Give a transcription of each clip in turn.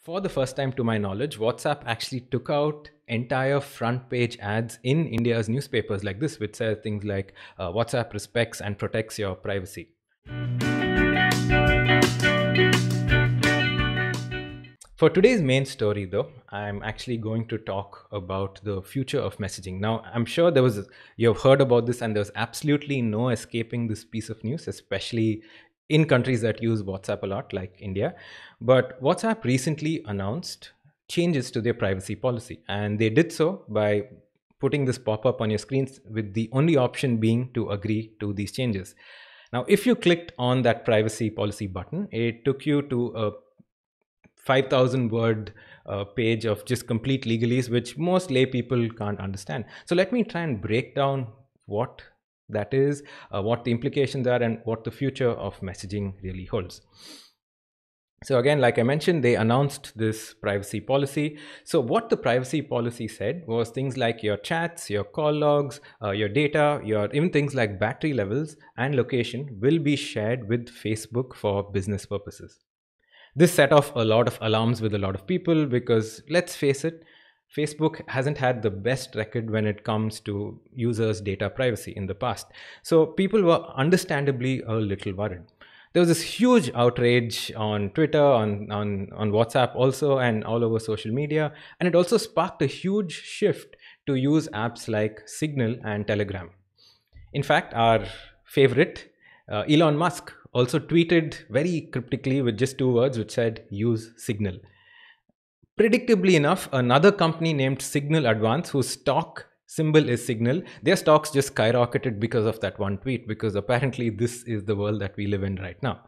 For the first time to my knowledge, WhatsApp actually took out entire front page ads in India's newspapers like this, which says things like WhatsApp respects and protects your privacy. For today's main story, though, I'm actually going to talk about the future of messaging. Now, I'm sure you've heard about this, and there's absolutely no escaping this piece of news, especially in countries that use WhatsApp a lot, like India. But WhatsApp recently announced changes to their privacy policy, and they did so by putting this pop up on your screens with the only option being to agree to these changes. Now, if you clicked on that privacy policy button, it took you to a 5,000 word page of just complete legalese, which most lay people can't understand. So let me try and break down what that is, what the implications are, and what the future of messaging really holds. So again, like I mentioned, they announced this privacy policy. So what the privacy policy said was things like your chats, your call logs, your data, even things like battery levels and location will be shared with Facebook for business purposes. This set off a lot of alarms with a lot of people because, let's face it, Facebook hasn't had the best record when it comes to users' data privacy in the past. So people were understandably a little worried. There was this huge outrage on Twitter, on WhatsApp also, and all over social media. And it also sparked a huge shift to use apps like Signal and Telegram. In fact, our favorite, Elon Musk, also tweeted very cryptically with just two words, which said, use Signal. Predictably enough, another company named Signal Advance, whose stock symbol is Signal, their stocks just skyrocketed because of that one tweet, because apparently this is the world that we live in right now.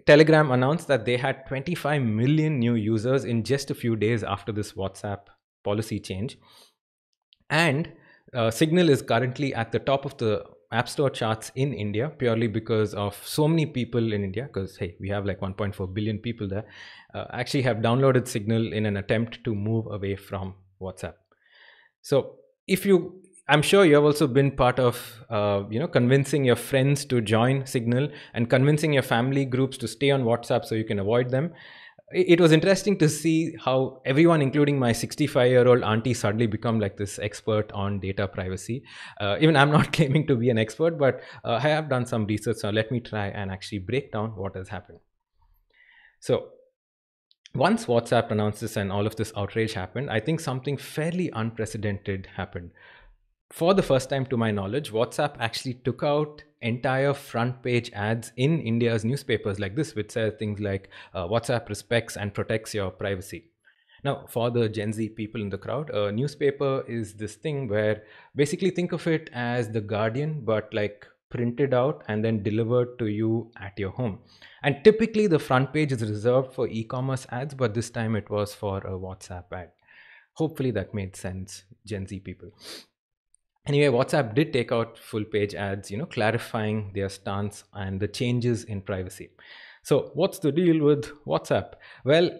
Telegram announced that they had 25 million new users in just a few days after this WhatsApp policy change. And Signal is currently at the top of the App Store charts in India purely because of so many people in India, because hey, we have like 1.4 billion people there, actually have downloaded Signal in an attempt to move away from WhatsApp. So I'm sure you have also been part of convincing your friends to join Signal and convincing your family groups to stay on WhatsApp so you can avoid them. It was interesting to see how everyone, including my 65-year-old auntie, suddenly become like this expert on data privacy. Even I'm not claiming to be an expert, but I have done some research. So let me try and actually break down what has happened. So once WhatsApp announced this and all of this outrage happened, I think something fairly unprecedented happened. For the first time to my knowledge, WhatsApp actually took out entire front page ads in India's newspapers like this, which says things like WhatsApp respects and protects your privacy. Now, for the Gen Z people in the crowd, a newspaper is this thing where basically think of it as the Guardian, but like printed out and then delivered to you at your home. And typically the front page is reserved for e-commerce ads, but this time it was for a WhatsApp ad. Hopefully that made sense, Gen Z people. Anyway, WhatsApp did take out full page ads, clarifying their stance and the changes in privacy. So what's the deal with WhatsApp? Well,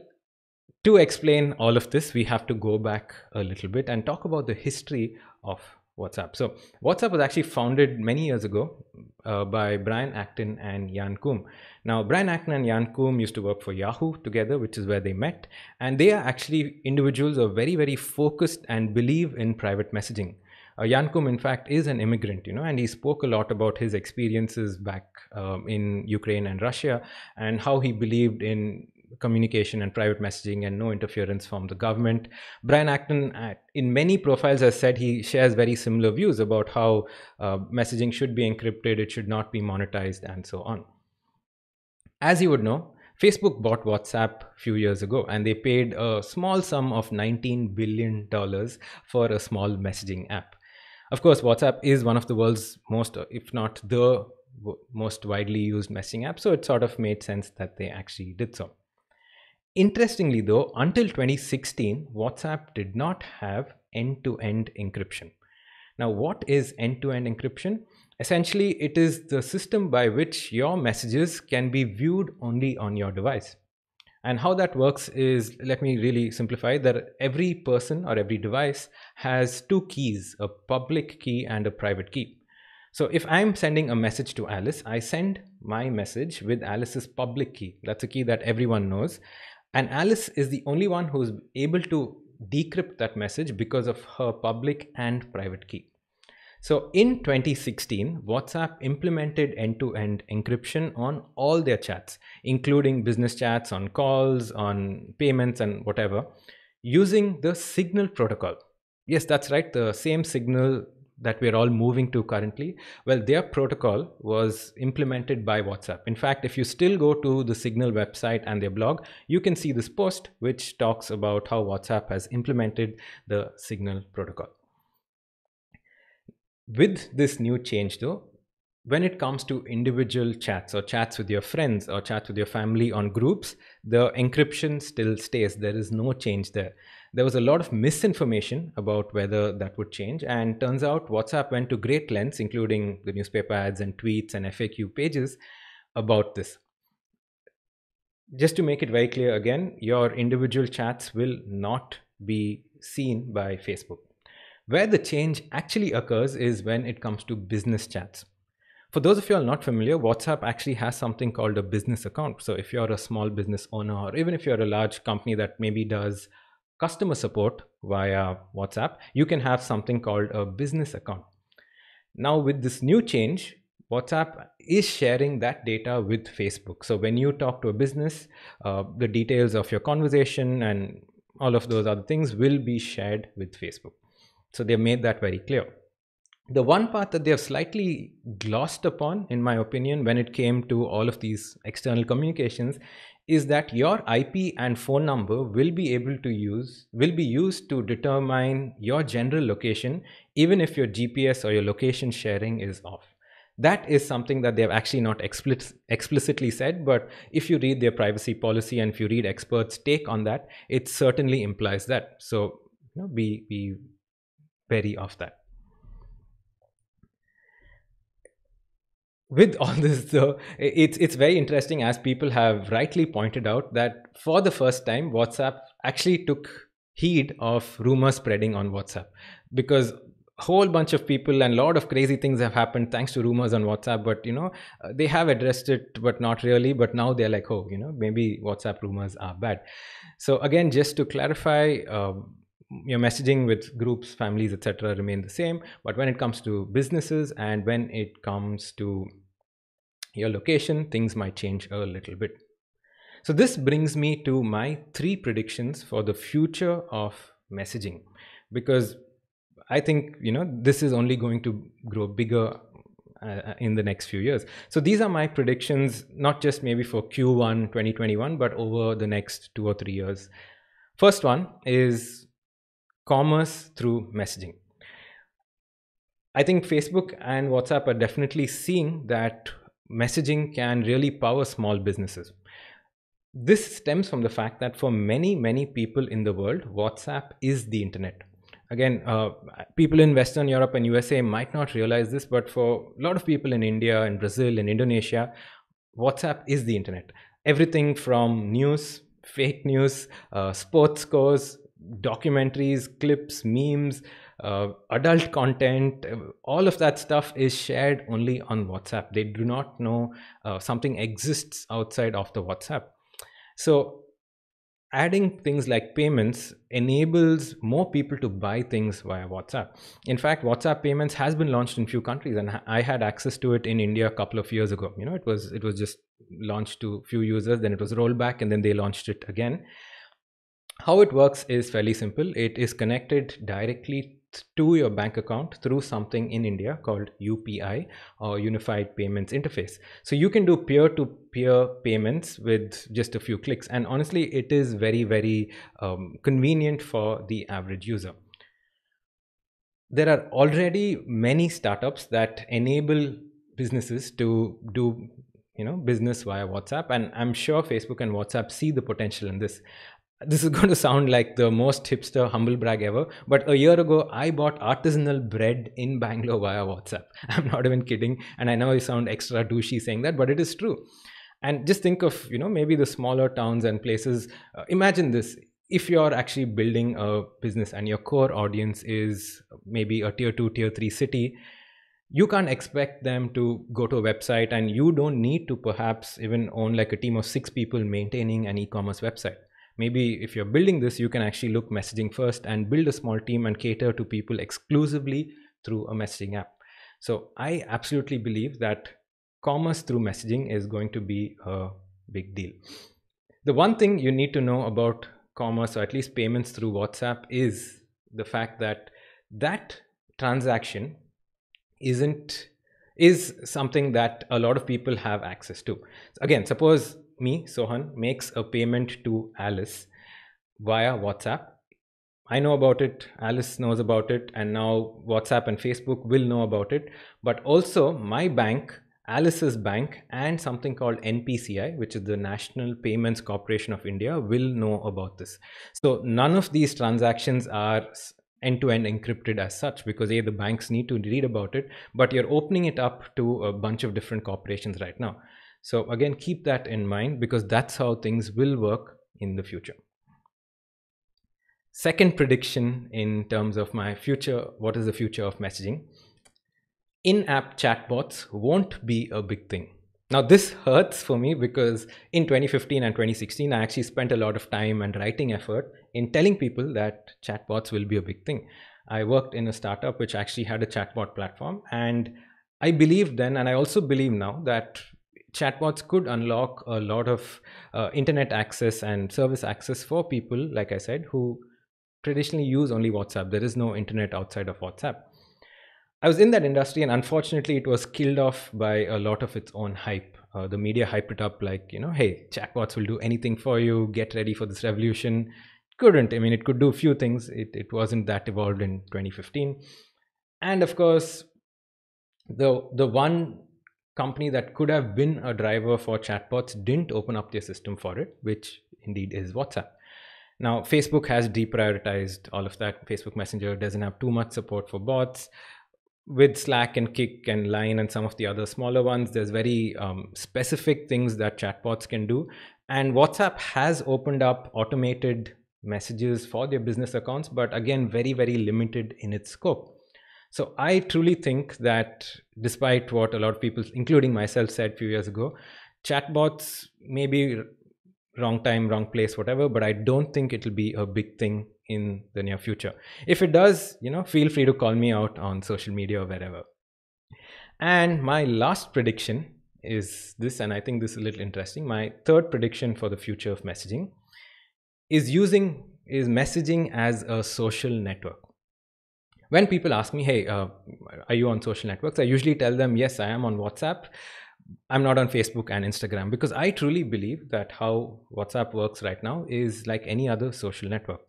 to explain all of this, we have to go back a little bit and talk about the history of WhatsApp. So WhatsApp was actually founded many years ago by Brian Acton and Jan Koum. Now, Brian Acton and Jan Koum used to work for Yahoo together, which is where they met. And they are actually individuals who are very, very focused and believe in private messaging. Jan Koum, in fact, is an immigrant, and he spoke a lot about his experiences back in Ukraine and Russia and how he believed in communication and private messaging and no interference from the government. Brian Acton, in many profiles, has said he shares very similar views about how messaging should be encrypted, it should not be monetized, and so on. As you would know, Facebook bought WhatsApp a few years ago, and they paid a small sum of $19 billion for a small messaging app. Of course, WhatsApp is one of the world's most, if not the most widely used messaging app, so it sort of made sense that they actually did so. Interestingly though, until 2016, WhatsApp did not have end-to-end encryption. Now, what is end-to-end encryption? Essentially, it is the system by which your messages can be viewed only on your device. And how that works is, let me really simplify, that every person or every device has two keys, a public key and a private key. So if I'm sending a message to Alice, I send my message with Alice's public key. That's a key that everyone knows. And Alice is the only one who's able to decrypt that message because of her public and private key. So in 2016, WhatsApp implemented end-to-end encryption on all their chats, including business chats, on calls, on payments, and whatever, using the Signal protocol. Yes, that's right, the same Signal that we're all moving to currently. Well, their protocol was implemented by WhatsApp. In fact, if you still go to the Signal website and their blog, you can see this post which talks about how WhatsApp has implemented the Signal protocol. With this new change though, when it comes to individual chats or chats with your friends or chats with your family on groups, the encryption still stays. There is no change there. There was a lot of misinformation about whether that would change, and turns out WhatsApp went to great lengths, including the newspaper ads and tweets and FAQ pages about this. Just to make it very clear again, your individual chats will not be seen by Facebook. Where the change actually occurs is when it comes to business chats. For those of you all not familiar, WhatsApp actually has something called a business account. So if you're a small business owner, or even if you're a large company that maybe does customer support via WhatsApp, you can have something called a business account. Now with this new change, WhatsApp is sharing that data with Facebook. So when you talk to a business, the details of your conversation and all of those other things will be shared with Facebook. So they made that very clear. The one part that they have slightly glossed upon, in my opinion, when it came to all of these external communications, is that your IP and phone number will be used to determine your general location, even if your GPS or your location sharing is off. That is something that they have actually not explicitly said, but if you read their privacy policy and if you read experts' take on that, it certainly implies that. So be wary of that. With all this though, it's very interesting, as people have rightly pointed out, that for the first time WhatsApp actually took heed of rumors spreading on WhatsApp, because a whole bunch of people and a lot of crazy things have happened thanks to rumors on WhatsApp, but they have addressed it, but not really. But now they're like, oh, maybe WhatsApp rumors are bad. So again, just to clarify, your messaging with groups, families, etc. remain the same, but when it comes to businesses and when it comes to your location, things might change a little bit. So this brings me to my 3 predictions for the future of messaging, because I think this is only going to grow bigger in the next few years. So these are my predictions, not just maybe for Q1 2021, but over the next 2 or 3 years. First one is commerce through messaging. I think Facebook and WhatsApp are definitely seeing that messaging can really power small businesses. This stems from the fact that for many people in the world, WhatsApp is the internet. Again, people in Western Europe and USA might not realize this, but for a lot of people in India and Brazil and Indonesia, WhatsApp is the internet. Everything from news, fake news, sports scores, documentaries, clips, memes, adult content, all of that stuff is shared only on WhatsApp. They do not know something exists outside of the WhatsApp. So adding things like payments enables more people to buy things via WhatsApp. In fact, WhatsApp payments has been launched in few countries, and I had access to it in India a couple of years ago. It was just launched to few users, then it was rolled back, and then they launched it again. How it works is fairly simple. It is connected directly to your bank account through something in India called UPI, or Unified Payments Interface. So you can do peer-to-peer payments with just a few clicks. And honestly, it is very convenient for the average user. There are already many startups that enable businesses to do business via WhatsApp, and I'm sure Facebook and WhatsApp see the potential in this. This is going to sound like the most hipster humble brag ever, but a year ago I bought artisanal bread in Bangalore via WhatsApp. I'm not even kidding, and I know I sound extra douchey saying that, but it is true. And just think of maybe the smaller towns and places. Imagine this: if you're actually building a business and your core audience is maybe a tier 2, tier 3 city, you can't expect them to go to a website, and you don't need to perhaps even own like a team of 6 people maintaining an e-commerce website. Maybe if you're building this, you can actually look messaging first and build a small team and cater to people exclusively through a messaging app. So I absolutely believe that commerce through messaging is going to be a big deal. The one thing you need to know about commerce, or at least payments through WhatsApp, is the fact that that transaction is something that a lot of people have access to. Again, suppose me, Sohan, makes a payment to Alice via WhatsApp. I know about it, Alice knows about it, and now WhatsApp and Facebook will know about it. But also my bank, Alice's bank, and something called NPCI, which is the National Payments Corporation of India, will know about this. So none of these transactions are end-to-end encrypted as such, because the banks need to read about it, but you're opening it up to a bunch of different corporations right now. So again, keep that in mind, because that's how things will work in the future. Second prediction in terms of my future, what is the future of messaging? In-app chatbots won't be a big thing. Now this hurts for me because in 2015 and 2016, I actually spent a lot of time and writing effort in telling people that chatbots will be a big thing. I worked in a startup which actually had a chatbot platform, and I believed then, and I also believe now, that chatbots could unlock a lot of internet access and service access for people, like I said, who traditionally use only WhatsApp. There is no internet outside of WhatsApp. I was in that industry, and unfortunately it was killed off by a lot of its own hype. The media hyped it up like, hey, chatbots will do anything for you, get ready for this revolution. Couldn't. I mean, it could do a few things. It wasn't that evolved in 2015. And of course, the one company that could have been a driver for chatbots didn't open up their system for it, which indeed is WhatsApp. Now, Facebook has deprioritized all of that. Facebook Messenger doesn't have too much support for bots. With Slack and Kik and Line and some of the other smaller ones, there's very specific things that chatbots can do. And WhatsApp has opened up automated messages for their business accounts, but again, very, very limited in its scope. So I truly think that despite what a lot of people, including myself, said a few years ago, chatbots may be wrong time, wrong place, whatever, but I don't think it'll be a big thing in the near future. If it does, feel free to call me out on social media or wherever. And my last prediction is this, and I think this is a little interesting. My third prediction for the future of messaging is messaging as a social network. When people ask me, hey, are you on social networks? I usually tell them, yes, I am on WhatsApp. I'm not on Facebook and Instagram, because I truly believe that how WhatsApp works right now is like any other social network.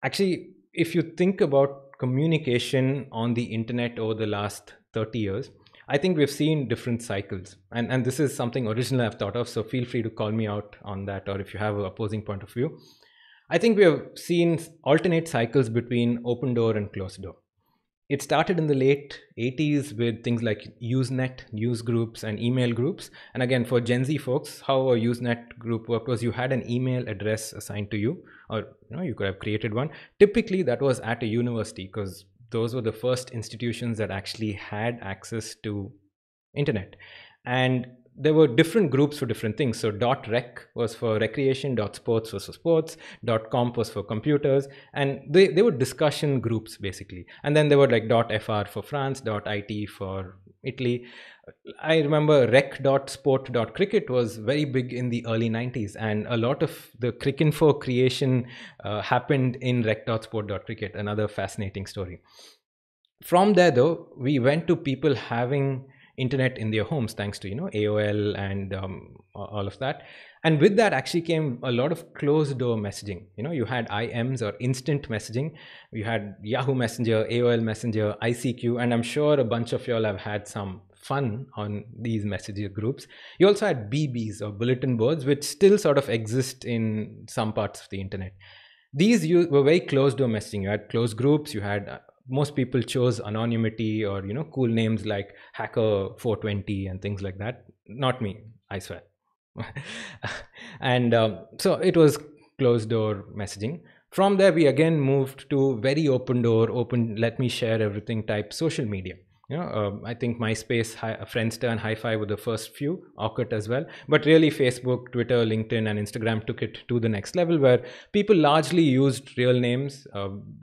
Actually, if you think about communication on the internet over the last 30 years, I think we've seen different cycles. And this is something original I've thought of, so feel free to call me out on that, or if you have an opposing point of view. I think we have seen alternate cycles between open door and closed door. It started in the late 80s with things like Usenet, news groups, and email groups. And again, for Gen Z folks, how a Usenet group worked was you had an email address assigned to you, or you could have created one. Typically, that was at a university, because those were the first institutions that actually had access to internet. And there were different groups for different things. So .rec was for recreation, .sports was for sports, .comp was for computers, and they were discussion groups basically. And then there were like .fr for France, .it for Italy. I remember rec.sport.cricket was very big in the early 90s, and a lot of the Cricinfo creation happened in rec.sport.cricket, another fascinating story. From there though, we went to people having internet in their homes thanks to AOL and all of that. And with that actually came a lot of closed door messaging. You had IMs, or instant messaging. You had Yahoo Messenger, AOL Messenger, ICQ, and I'm sure a bunch of y'all have had some fun on these messenger groups. You also had BBs, or bulletin boards, which still sort of exist in some parts of the internet. These were very closed door messaging. You had closed groups, you had most people chose anonymity, or cool names like Hacker 420 and things like that. Not me, I swear. And so it was closed door messaging. From there, we again moved to very open door, open, let me share everything type social media. I think MySpace, Friendster, and Hi-Fi were the first few, Orkut as well. But really, Facebook, Twitter, LinkedIn, and Instagram took it to the next level, where people largely used real names,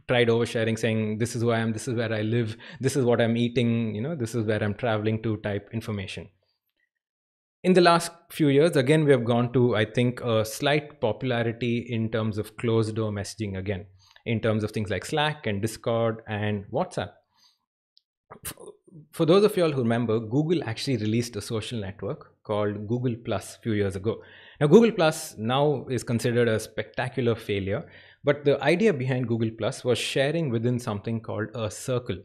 tried oversharing, saying, this is who I am, this is where I live, this is what I'm eating, this is where I'm traveling to type information. In the last few years, again, we have gone to, I think, a slight popularity in terms of closed door messaging again, in terms of things like Slack and Discord and WhatsApp. For those of you all who remember, Google actually released a social network called Google Plus a few years ago. Now, Google Plus now is considered a spectacular failure, but the idea behind Google Plus was sharing within something called a circle.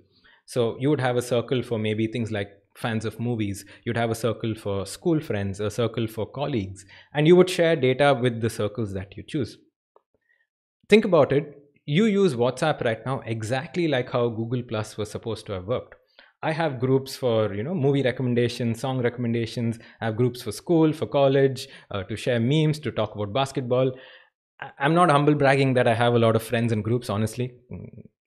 So you would have a circle for maybe things like fans of movies, you'd have a circle for school friends, a circle for colleagues, and you would share data with the circles that you choose. Think about it. You use WhatsApp right now exactly like how Google Plus was supposed to have worked. I have groups for movie recommendations, song recommendations. I have groups for school, for college, to share memes, to talk about basketball. I'm not humble bragging that I have a lot of friends and groups, honestly.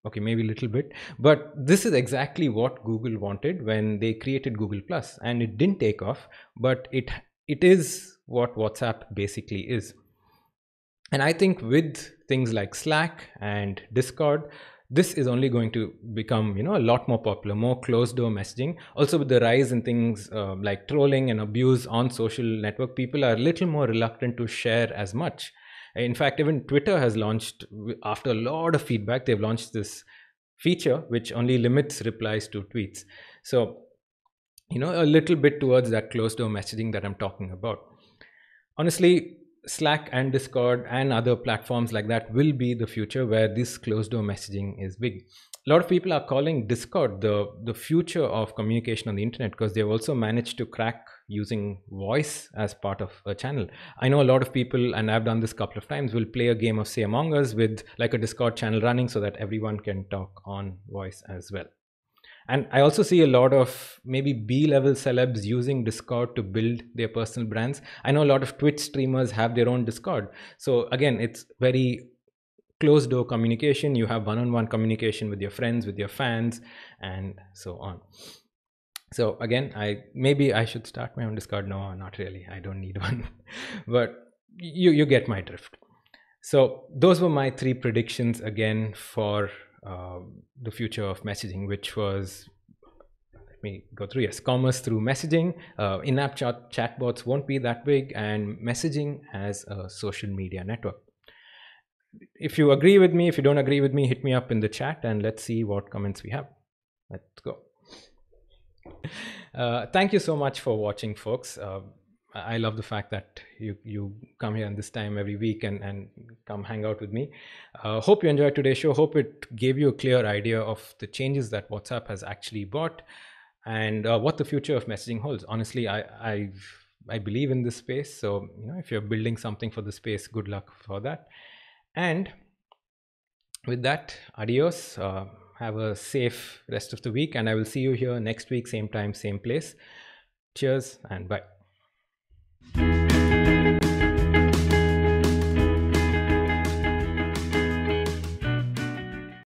Okay, maybe a little bit, but this is exactly what Google wanted when they created Google Plus, and it didn't take off, but it is what WhatsApp basically is. And I think with things like Slack and Discord, this is only going to become a lot more popular, more closed door messaging. Also, with the rise in things like trolling and abuse on social network, people are a little more reluctant to share as much. In fact, even Twitter has launched, after a lot of feedback, they've launched this feature which only limits replies to tweets. So, a little bit towards that closed door messaging that I'm talking about. Honestly, Slack and Discord and other platforms like that will be the future where this closed door messaging is big. A lot of people are calling Discord the future of communication on the internet, because they've also managed to crack using voice as part of a channel. I know a lot of people, and I've done this a couple of times, will play a game of, say, Among Us with like a Discord channel running so that everyone can talk on voice as well. And I also see a lot of maybe B-level celebs using Discord to build their personal brands. I know a lot of Twitch streamers have their own Discord. So again, it's very closed door communication. You have one-on-one communication with your friends, with your fans, and so on. So again, maybe I should start my own Discord. No, not really. I don't need one. But you get my drift. So those were my 3 predictions again for the future of messaging, which was, let me go through. Yes, commerce through messaging, in-app chatbots won't be that big, and messaging as a social media network. If you agree with me, if you don't agree with me, hit me up in the chat and let's see what comments we have. Let's go. Thank you so much for watching, folks. I love the fact that you come here in this time every week and come hang out with me. Hope you enjoyed today's show. Hope it gave you a clear idea of the changes that WhatsApp has actually brought and what the future of messaging holds. Honestly, I believe in this space. So, if you're building something for the space, good luck for that. And with that, adios. Have a safe rest of the week, and I will see you here next week, same time, same place. Cheers and bye.